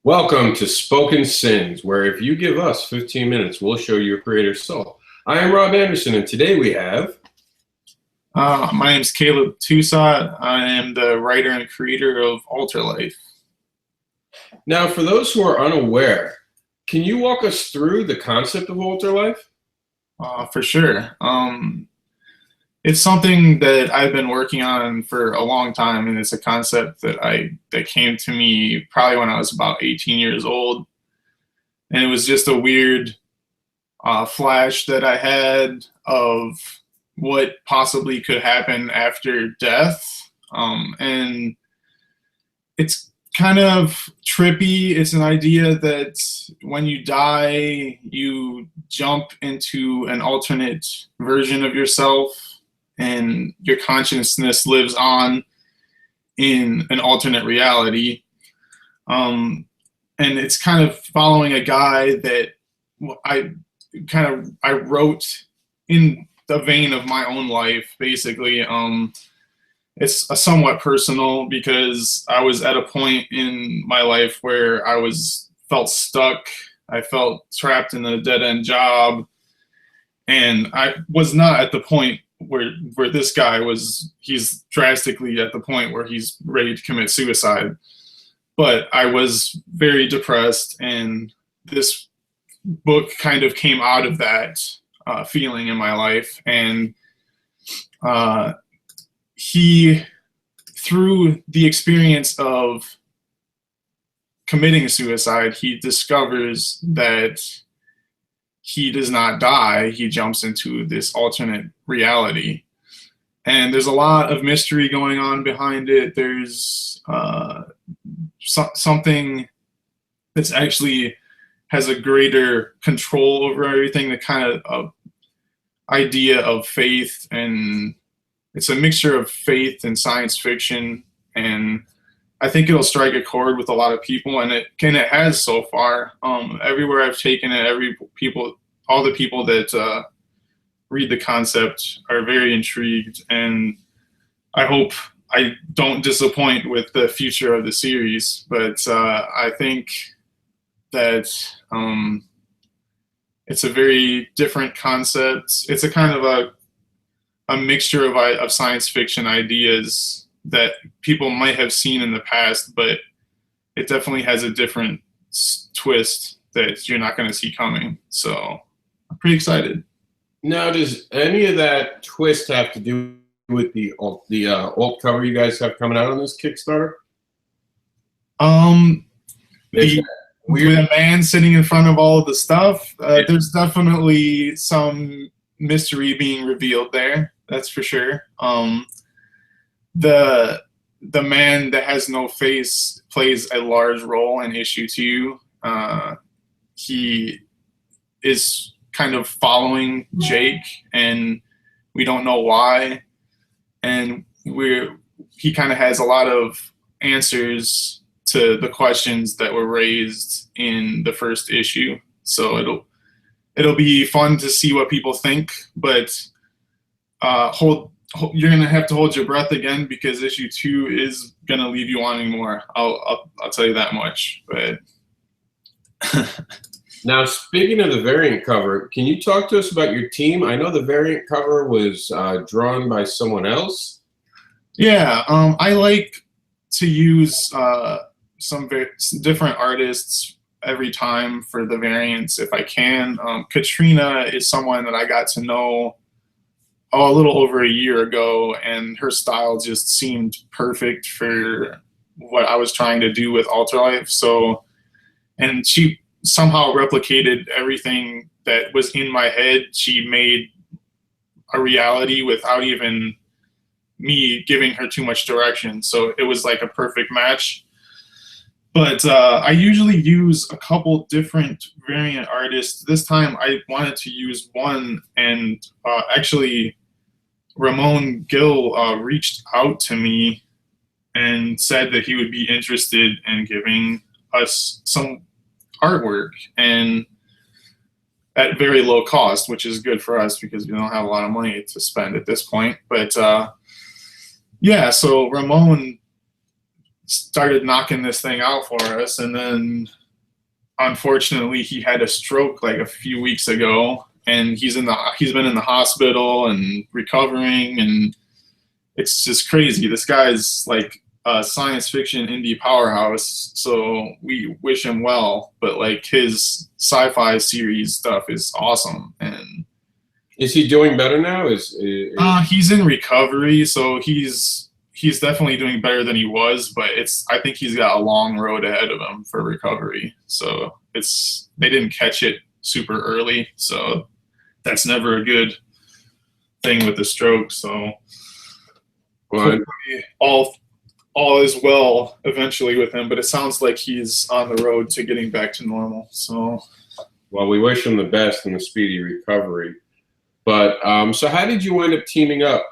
Welcome to Spoken Sins, where if you give us 15 minutes, we'll show your creator soul. I am Rob Anderson, and today we have... My name is Caleb Toussaint. I am the writer and creator of Alter Life. Now, for those who are unaware, can you walk us through the concept of Alter Life? For sure. It's something that I've been working on for a long time, and it's a concept that came to me probably when I was about 18 years old. And it was just a weird flash that I had of what possibly could happen after death. And it's kind of trippy. It's an idea that when you die, you jump into an alternate version of yourself, and your consciousness lives on in an alternate reality. And it's kind of following a guy that I wrote in the vein of my own life, basically. It's a somewhat personal because I was at a point in my life where I felt stuck. I felt trapped in a dead-end job, and I was not at the point where this guy was. He's drastically at the point where he's ready to commit suicide. But I was very depressed, and this book kind of came out of that feeling in my life. And he, through the experience of committing suicide, he discovers that he does not die. He jumps into this alternate reality. And there's a lot of mystery going on behind it. There's something that's actually has a greater control over everything, the kind of idea of faith. And it's a mixture of faith and science fiction. And I think it'll strike a chord with a lot of people, and it has so far. Everywhere I've taken it, all the people that read the concept are very intrigued, and I hope I don't disappoint with the future of the series. But I think that it's a very different concept. It's a kind of a mixture of science fiction ideas that people might have seen in the past, but it definitely has a different twist that you're not going to see coming. So I'm pretty excited. Now, does any of that twist have to do with the alt cover you guys have coming out on this Kickstarter? With a man sitting in front of all of the stuff, there's definitely some mystery being revealed there. That's for sure. The man that has no face plays a large role in issue 2. He is kind of following Jake, and we don't know why. And he kind of has a lot of answers to the questions that were raised in the first issue. So it'll be fun to see what people think, but you're gonna have to hold your breath again, because issue 2 is gonna leave you wanting more. I'll tell you that much. But now, speaking of the variant cover, can you talk to us about your team? I know the variant cover was drawn by someone else. Yeah, I like to use some different artists every time for the variants if I can. Katrina is someone that I got to know a little over a year ago, and her style just seemed perfect for what I was trying to do with Alter Life. So, and she somehow replicated everything that was in my head. She made a reality without even me giving her too much direction. So it was like a perfect match. But I usually use a couple different variant artists. This time I wanted to use one, and actually Ramon Gill reached out to me and said that he would be interested in giving us some artwork, and at very low cost, which is good for us because we don't have a lot of money to spend at this point. But yeah, so Ramon started knocking this thing out for us, and then unfortunately he had a stroke like a few weeks ago, and he's been in the hospital and recovering, and it's just crazy. This guy's like a science fiction indie powerhouse, so we wish him well, but like his sci-fi series stuff is awesome. And is he doing better now? He's in recovery, so he's definitely doing better than he was, but I think he's got a long road ahead of him for recovery. So they didn't catch it super early, so that's never a good thing with the stroke. So all is well eventually with him, but it sounds like he's on the road to getting back to normal. So, well, we wish him the best in the speedy recovery. But so how did you end up teaming up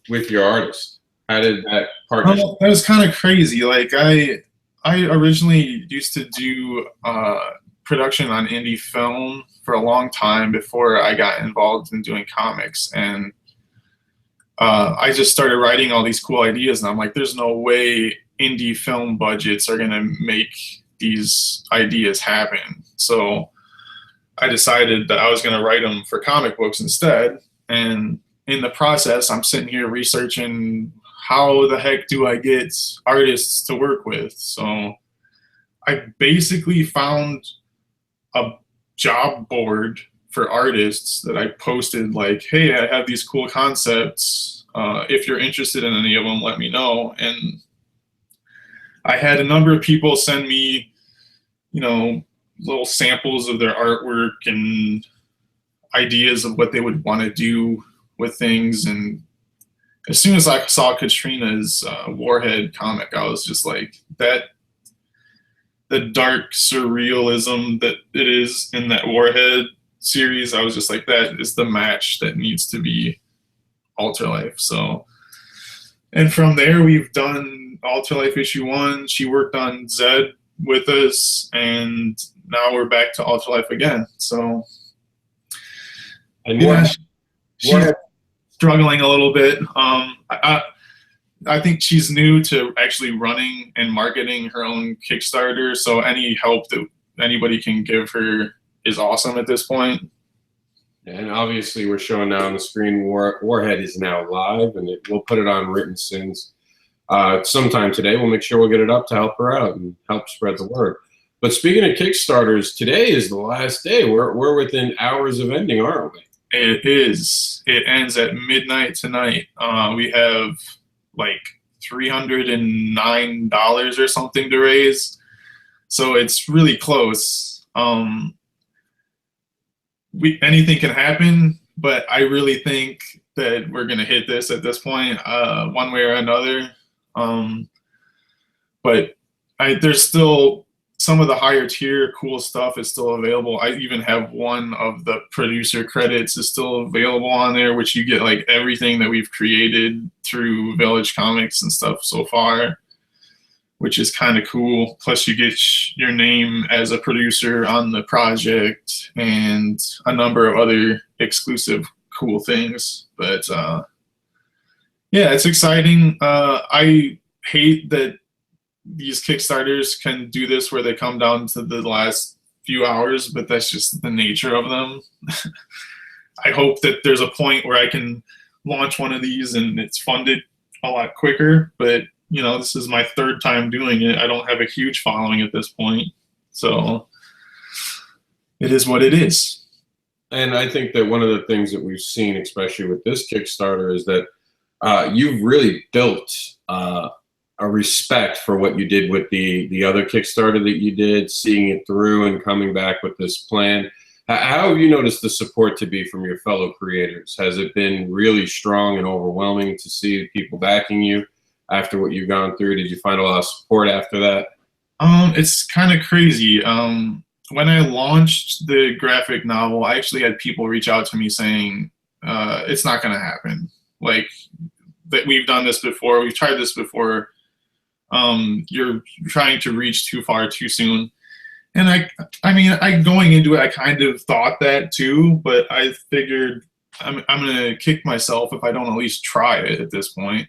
with your artist? How did that partnership? Well, that was kind of crazy. Like I originally used to do production on indie film for a long time before I got involved in doing comics, and I just started writing all these cool ideas, and I'm like, there's no way indie film budgets are gonna make these ideas happen. So I decided that I was gonna write them for comic books instead. And in the process, I'm sitting here researching how the heck do I get artists to work with. So I basically found a job board for artists that I posted like, hey, I have these cool concepts. If you're interested in any of them, let me know. And I had a number of people send me, little samples of their artwork and ideas of what they would want to do with things. And as soon as I saw Katrina's Warhead comic, I was just like, the dark surrealism that it is in that Warhead series, I was just like, that is the match that needs to be Alterlife. So, and from there we've done Alterlife issue 1. She worked on Zed with us, and now we're back to Alterlife again. So, and yeah, she's struggling a little bit. I think she's new to actually running and marketing her own Kickstarter, so any help that anybody can give her is awesome at this point. And obviously we're showing now on the screen Warhead is now live, and we'll put it on Written Sins sometime today. We'll make sure we'll get it up to help her out and help spread the word. But speaking of Kickstarters, today is the last day. We're within hours of ending, aren't we? It is. It ends at midnight tonight. We have like $309 or something to raise, so it's really close. Anything can happen, but I really think that we're gonna hit this at this point, one way or another. But there's still some of the higher tier cool stuff is still available. I even have one of the producer credits is still available on there, which you get like everything that we've created through Village Comics and stuff so far, which is kind of cool. Plus you get your name as a producer on the project and a number of other exclusive cool things. But yeah, it's exciting. I hate that these Kickstarters can do this where they come down to the last few hours, but that's just the nature of them. I hope that there's a point where I can launch one of these and it's funded a lot quicker, but this is my 3rd time doing it. I don't have a huge following at this point, so it is what it is. And I think that one of the things that we've seen, especially with this Kickstarter, is that you've really built a respect for what you did with the other Kickstarter that you did, seeing it through and coming back with this plan. How have you noticed the support to be from your fellow creators? Has it been really strong and overwhelming to see people backing you after what you've gone through? Did you find a lot of support after that? It's kind of crazy. When I launched the graphic novel, I actually had people reach out to me saying, it's not going to happen. Like, that we've done this before. We've tried this before. You're trying to reach too far too soon. And I mean, going into it, I kind of thought that too, but I figured I'm going to kick myself if I don't at least try it at this point.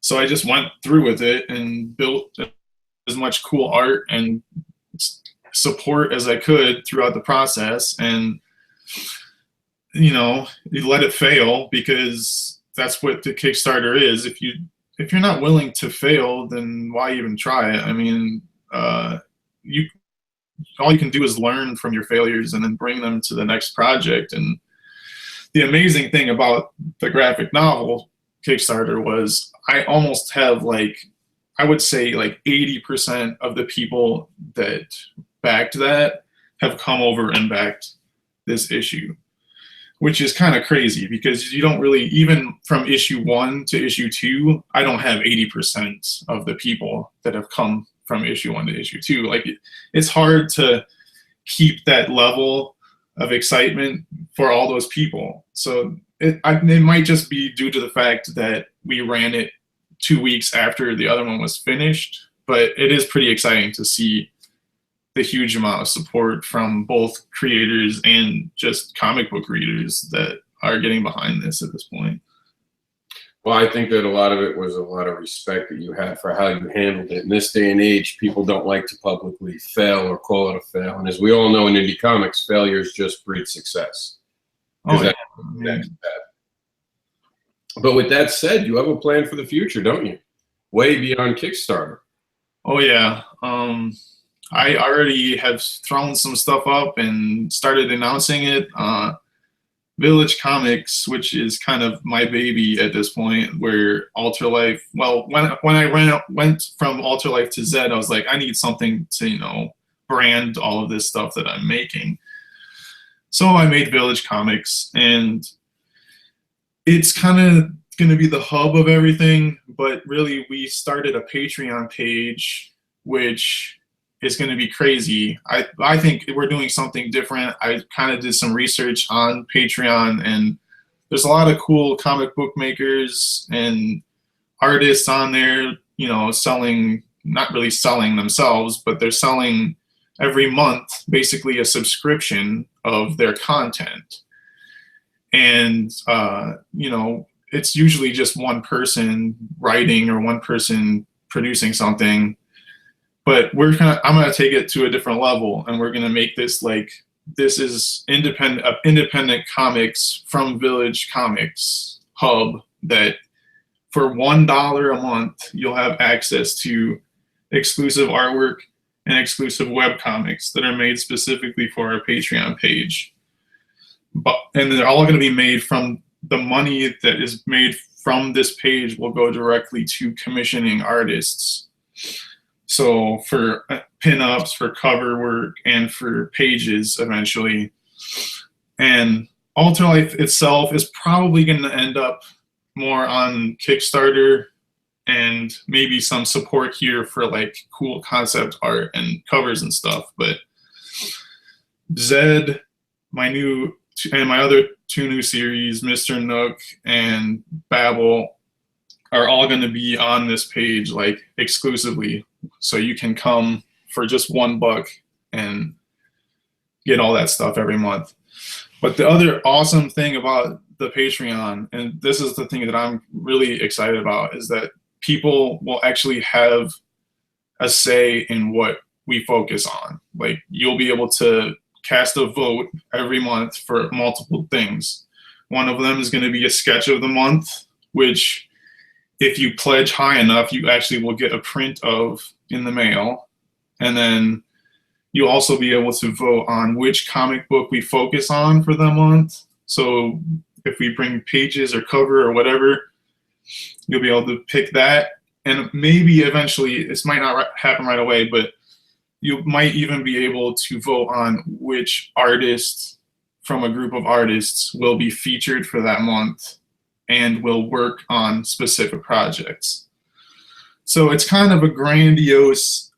So I just went through with it and built as much cool art and support as I could throughout the process. And, you know, you let it fail, because that's what the Kickstarter is. If you're not willing to fail, then why even try it? I mean, you all you can do is learn from your failures and then bring them to the next project. And the amazing thing about the graphic novel Kickstarter was I almost have, like, I would say like 80% of the people that backed that have come over and backed this issue, which is kind of crazy, because you don't really, even from issue 1 to issue 2, I don't have 80% of the people that have come from issue 1 to issue 2. Like, it's hard to keep that level of excitement for all those people. So it might just be due to the fact that we ran it 2 weeks after the other one was finished, but it is pretty exciting to see the huge amount of support from both creators and just comic book readers that are getting behind this at this point. Well, I think that a lot of it was a lot of respect that you had for how you handled it. In this day and age, people don't like to publicly fail or call it a fail. And as we all know in indie comics, failures just breed success. Oh, yeah. That's bad. But with that said, you have a plan for the future, don't you? Way beyond Kickstarter. Oh, yeah. I already have thrown some stuff up and started announcing it. Village Comics, which is kind of my baby at this point, where Ultralife, well, when I went from Ultralife to Zed, I was like, I need something to, you know, brand all of this stuff that I'm making. So I made Village Comics, and it's kind of going to be the hub of everything, but really we started a Patreon page, which is going to be crazy. I think we're doing something different. I kind of did some research on Patreon, and there's a lot of cool comic book makers and artists on there, you know, selling, not really selling themselves, but they're selling every month basically a subscription of their content. And, you know, it's usually just one person writing or one person producing something. But I'm gonna take it to a different level, and we're gonna make this like, this is independent comics from Village Comics hub, that for $1 a month you'll have access to exclusive artwork and exclusive web comics that are made specifically for our Patreon page. And they're all gonna be made from the money that is made from this page will go directly to commissioning artists. So for pinups, for cover work, and for pages eventually. And Ultralife itself is probably going to end up more on Kickstarter, and maybe some support here for like cool concept art and covers and stuff. But Zed, my other 2 new series, Mr. Nook and Babel, are all going to be on this page like exclusively. So you can come for just $1 and get all that stuff every month. But the other awesome thing about the Patreon, and this is the thing that I'm really excited about, is that people will actually have a say in what we focus on. Like, you'll be able to cast a vote every month for multiple things. One of them is going to be a sketch of the month, which, if you pledge high enough, you actually will get a print of in the mail. And then you'll also be able to vote on which comic book we focus on for the month. So if we bring pages or cover or whatever, you'll be able to pick that. And maybe eventually, this might not happen right away, but you might even be able to vote on which artist from a group of artists will be featured for that month and will work on specific projects. So it's kind of a grandiose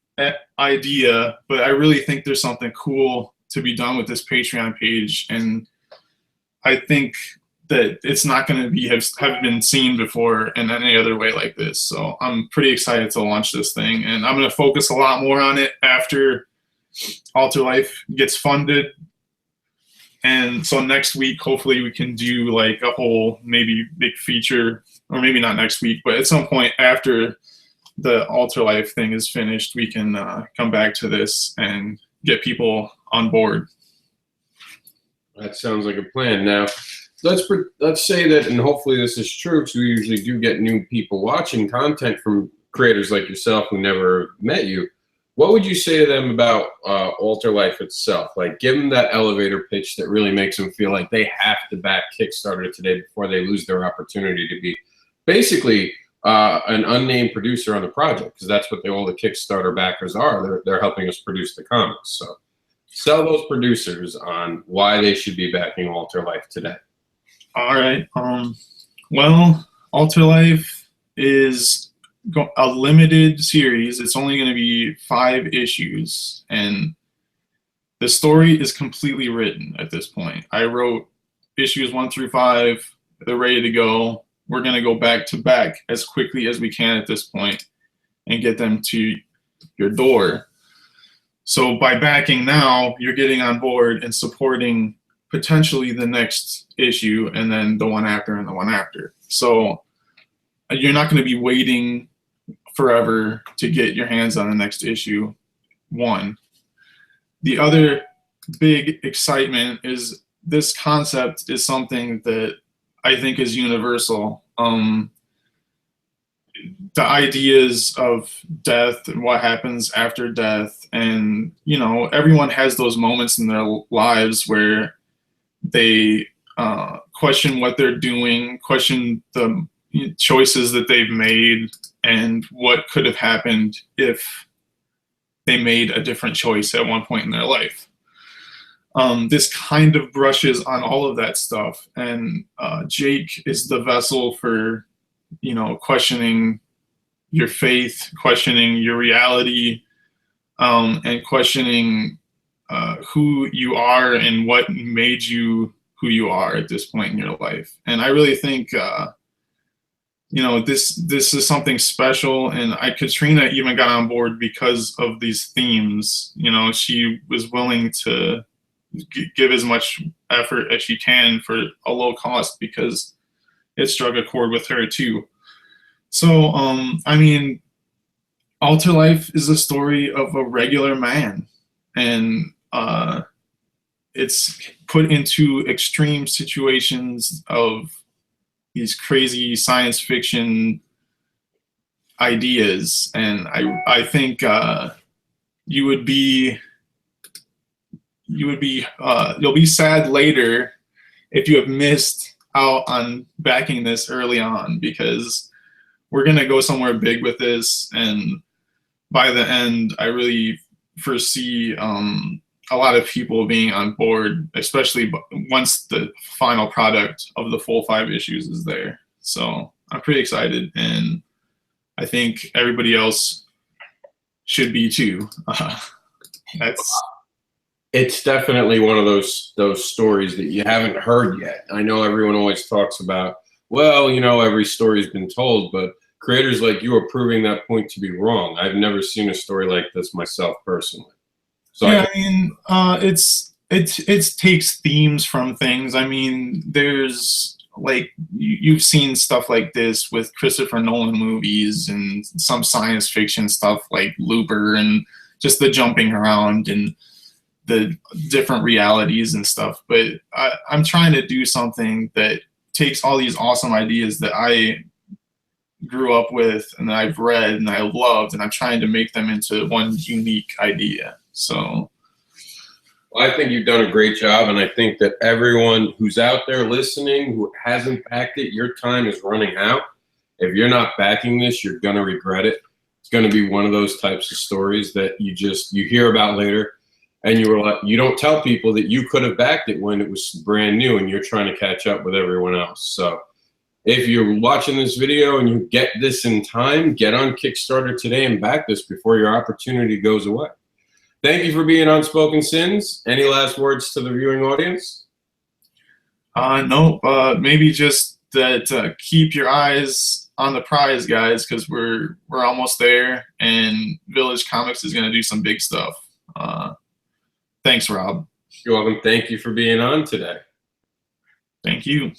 idea, but I really think there's something cool to be done with this Patreon page. And I think that it's not going to have been seen before in any other way like this. So I'm pretty excited to launch this thing, and I'm going to focus a lot more on it after Ultralife gets funded. And so next week, hopefully we can do like a whole maybe big feature or maybe not next week, but at some point after the Alter Life thing is finished, we can come back to this and get people on board. That sounds like a plan. Now, let's say that, and hopefully this is true, because we usually do get new people watching content from creators like yourself who never met you. What would you say to them about Alter Life itself? Like, give them that elevator pitch that really makes them feel like they have to back Kickstarter today before they lose their opportunity to be basically an unnamed producer on the project, because that's what all the Kickstarter backers are. They're helping us produce the comics. So sell those producers on why they should be backing Alter Life today. All right. Well, Alter Life is a limited series. It's only going to be 5 issues, and the story is completely written at this point. I wrote issues 1 through 5. They're ready to go. We're going to go back to back as quickly as we can at this point and get them to your door. So by backing now, you're getting on board and supporting potentially the next issue, and then the one after, and the one after. So you're not going to be waiting forever to get your hands on the next issue. One. The other big excitement is this concept is something that I think is universal. The ideas of death and what happens after death, and everyone has those moments in their lives where they question what they're doing, question the choices that they've made, and what could have happened if they made a different choice at one point in their life. This kind of brushes on all of that stuff, and Jake is the vessel for questioning your faith, questioning your reality, and questioning who you are and what made you who you are at this point in your life. And I really think this is something special, and Katrina even got on board because of these themes. She was willing to give as much effort as she can for a low cost because it struck a chord with her too. So Alter Life is a story of a regular man, and it's put into extreme situations of these crazy science fiction ideas, and I think you'll be sad later if you have missed out on backing this early on, because we're gonna go somewhere big with this, and by the end, I really foresee a lot of people being on board, especially once the final product of the full 5 issues is there. So I'm pretty excited, and I think everybody else should be too. It's definitely one of those stories that you haven't heard yet. I know everyone always talks about, well, every story's been told, but creators like you are proving that point to be wrong. I've never seen a story like this myself personally. So yeah, it takes themes from things. There's you've seen stuff like this with Christopher Nolan movies and some science fiction stuff like Looper, and just the jumping around and the different realities and stuff. But I'm trying to do something that takes all these awesome ideas that I grew up with and that I've read and I loved, and I'm trying to make them into one unique idea. So I think you've done a great job, and I think that everyone who's out there listening who hasn't backed it, your time is running out. If you're not backing this, you're going to regret it. It's going to be one of those types of stories that you hear about later, and you don't tell people that you could have backed it when it was brand new and you're trying to catch up with everyone else. So if you're watching this video and you get this in time, get on Kickstarter today and back this before your opportunity goes away. Thank you for being on Spoken Sins. Any last words to the viewing audience? No, maybe just that keep your eyes on the prize, guys, because we're almost there, and Village Comics is going to do some big stuff. Thanks, Rob. You're welcome. Thank you for being on today. Thank you.